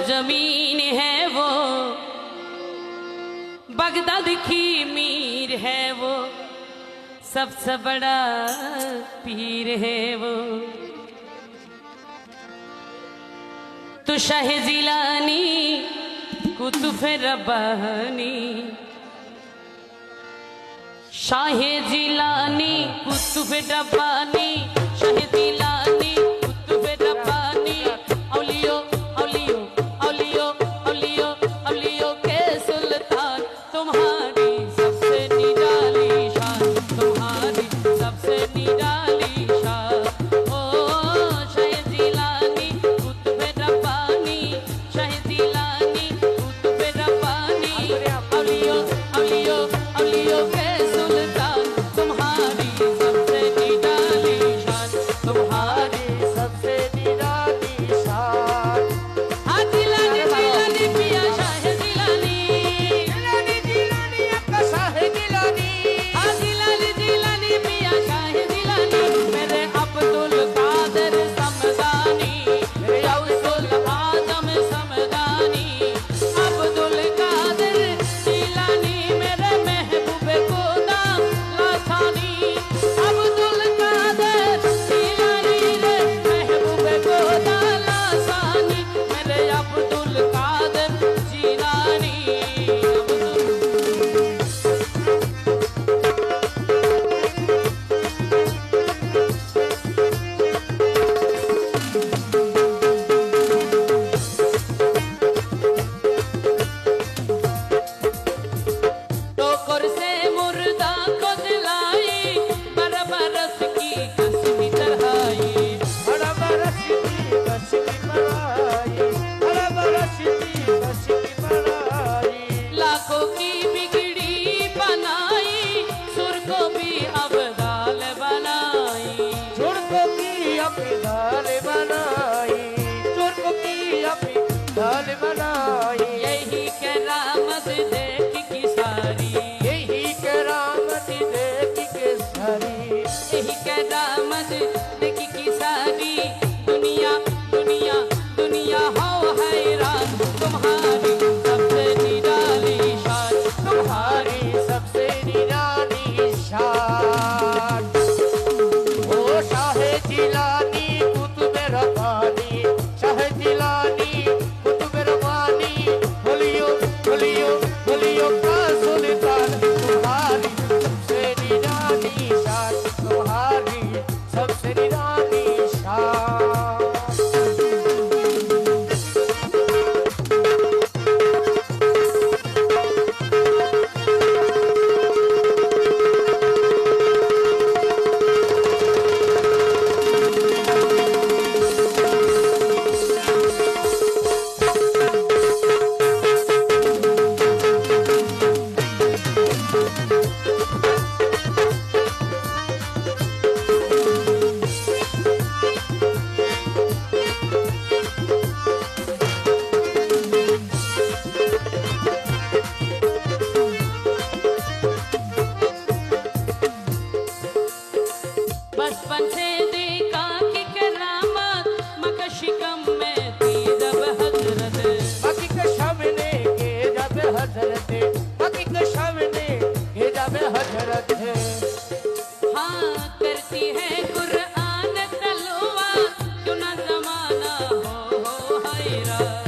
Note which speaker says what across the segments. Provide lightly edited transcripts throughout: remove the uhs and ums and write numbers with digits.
Speaker 1: जमीन है वो, बगदाद की मीर है वो, सबसे बड़ा पीर है वो। तो शाह जिलानी कुतुब रब्बानी, शाह जिलानी कुतुब रब्बानी, शाह जिलानी कुतुब रब्बानी। औलियो औलियो औलियो औलियो औलियो के सुल्तान, तुम्हारी सबसे निराली शान, तुम्हारी सबसे निराली शान। ओ शाह जिलानी कुतुब रब्बानी, शाह जिलानी कुतुब रब्बानी। औलियो औलियो औलियो के सुल्तान, तुम्हारी सबसे निराली शान, तुम्हारी सबसे निराली शान। हाँ जिलानी जिलानी पिया शाह जिलानी, जिलानी जिलानी आपका शाह जिलानी। हाँ जिलानी जिलानी पिया शाह जिलानी। मेरे अब्दुल कादिर समदानी, मेरे गौसुल आजम समदानी। अब्दुल कादिर जिलानी मेरे महबूबे खुदा लासानी। अब्दुल कादिर जिलानी रे महबूबे खुदा लासानी, मेरे अब्दुल कादिर जिलानी। टोकर से मुर्दा को जलाई, बरबरस की कसमी चढ़ाई,
Speaker 2: बरबरस की कसमी बढ़ाई, बरबरस की कसमी बढ़ाई।
Speaker 1: लाखों की बिगड़ी बनाई, सुर को भी अब्दाल बनाई।
Speaker 2: चुरको की अपनी दाल बनाई, चुरको की अपनी दाल बनाई।
Speaker 1: यही करामत देख की सारी,
Speaker 2: यही करामत देख के सारी,
Speaker 1: यही करामत देख की सारी। दुनिया दुनिया दुनिया हो हैरान, तुम्हारी सबसे निराली शान,
Speaker 2: तुम्हारी सबसे निराली शान। ओ शाह जिलानी कुतुब रब्बानी, शाह जिलानी कुतुब रब्बानी। बोलियो बोलियो बोलियो का सुल्तान, तुम्हारी सबसे निराली शान, तुम्हारी सबसे निराली शान।
Speaker 1: बचपन से देखा कि करामत, मक्का शिकम में थी जब हजरत।
Speaker 2: बाकी के सामने के जब हजरत, बाकी के सामने के जब हजरत है।
Speaker 1: हाँ करती है कुरान तलवार, क्यों ना जमाना हो हैरान।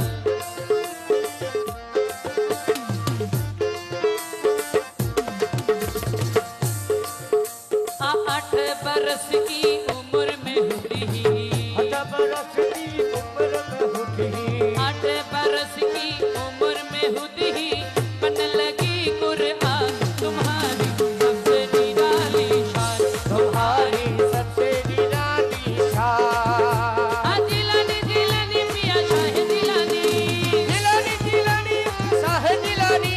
Speaker 1: 8 बरस की उम्र में हुई,
Speaker 2: 8 बरस की उम्र में हुई,
Speaker 1: 8 बरस की उम्र में हुई, बनने लगी कुरान, तुम्हारी सबसे निराली शान,
Speaker 2: तुम्हारी सबसे निराली शान।
Speaker 1: हाँ जिलानी जिलानी पिया शाह जिलानी,
Speaker 2: जिलानी जिलानी शाह जिलानी,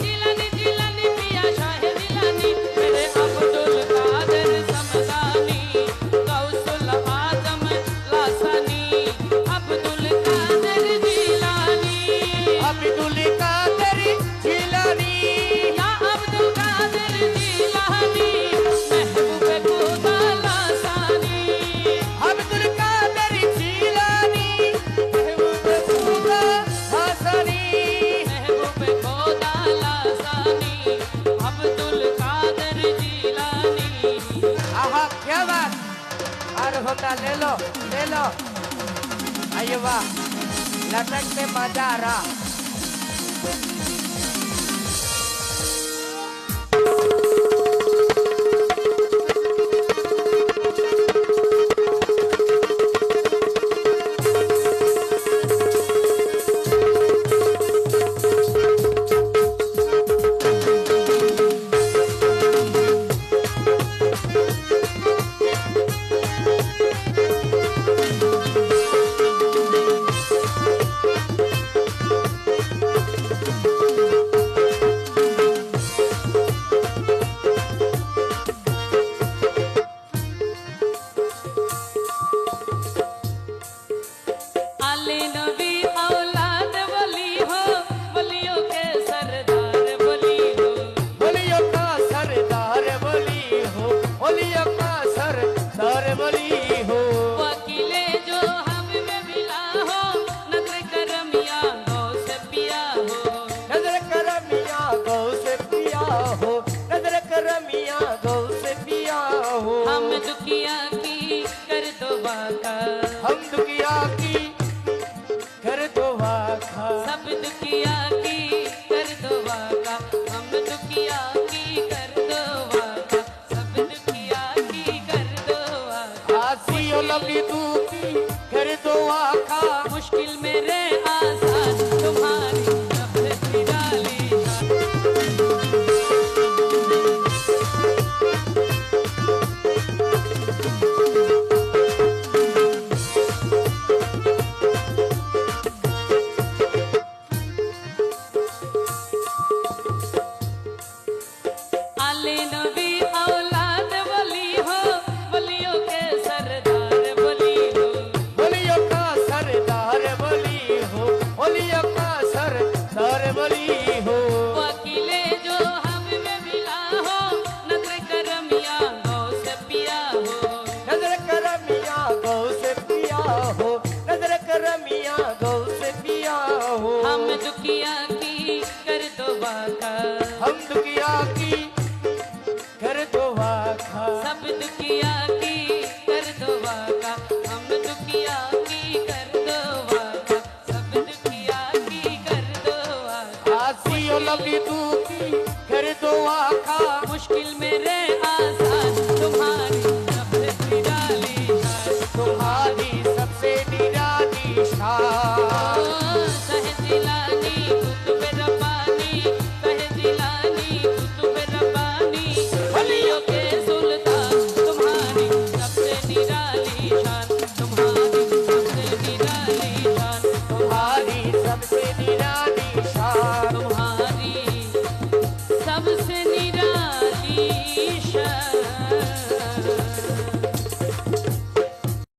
Speaker 1: जिलानी जिलानी पिया शाह जिलानी। मेरे अब्दुल कादिर समदानी, गौसुल आजम लासानी। अब्दुल कादिर जिलानी,
Speaker 2: अब्दुल कादिर जिलानी,
Speaker 1: या अब्दुल कादिर जिलानी, महबूबे खुदा लासानी।
Speaker 2: अब्दुल कादिर जिलानी, महबूब खुदा लौटा ले लो ले लो। आइए वाह, लटक में मजा आ रहा।
Speaker 1: आले नबी औलाद वली हो, वलियों के सरदार वली हो।
Speaker 2: वलियों का सरदार वली हो, वलियों का सरदार वली हो।
Speaker 1: वकीले जो हमें मिला हो, नजर करमिया गौ से पिया हो।
Speaker 2: नजर कर मियाँ गौ से पिया हो, नजर कर मियाँ गौ से पिया हो।
Speaker 1: हम दुखिया की कर दो वाका,
Speaker 2: हम दुखिया की कर दो वाखा।
Speaker 1: सब दुखिया की कर दो वाका। हम दुखिया की कर दो वाका, सब दुखिया की कर दो वाका।
Speaker 2: आसियो लगी दूती कर दो वाखा।
Speaker 1: मुश्किल मेरे आसान, तुम्हारी नफरत निराली शान। आले नबी औलाद वली हो, वलियों के सरदार वली हो।
Speaker 2: वलियों का सरदार वली हो, वलियों का सरदार वली हो।
Speaker 1: वकीले जो हमें मिला हो, नजर करमिया गौ से पिया हो।
Speaker 2: नजर कर मियाँ गौ से पिया हो, नजर कर मियाँ गौ से पिया हो।
Speaker 1: हम दुखिया की कर दो वाका,
Speaker 2: हम दुखिया की कर दो वाखा।
Speaker 1: सब दुखिया की कर दो वाका। हम दुखिया की कर दो वाका, सब दुखिया की कर दो वाका।
Speaker 2: आसियो लगी दूती कर दो वाखा।
Speaker 1: मुश्किल मेरे आसान, तुम्हारी नफरत निराली शान।
Speaker 2: तुम्हारी सबसे निराली शान।
Speaker 1: कहे दिलानी कुतुब रब्बानी, कहे दिलानी कुतुब रब्बानी। वलियों के सुल्तान, तुम्हारी सबसे निराली शान। तुम्हारी सबसे निराली शान।
Speaker 2: तुम्हारी सबसे निराली शान।
Speaker 1: तुम्हारी सबसे निराली शान।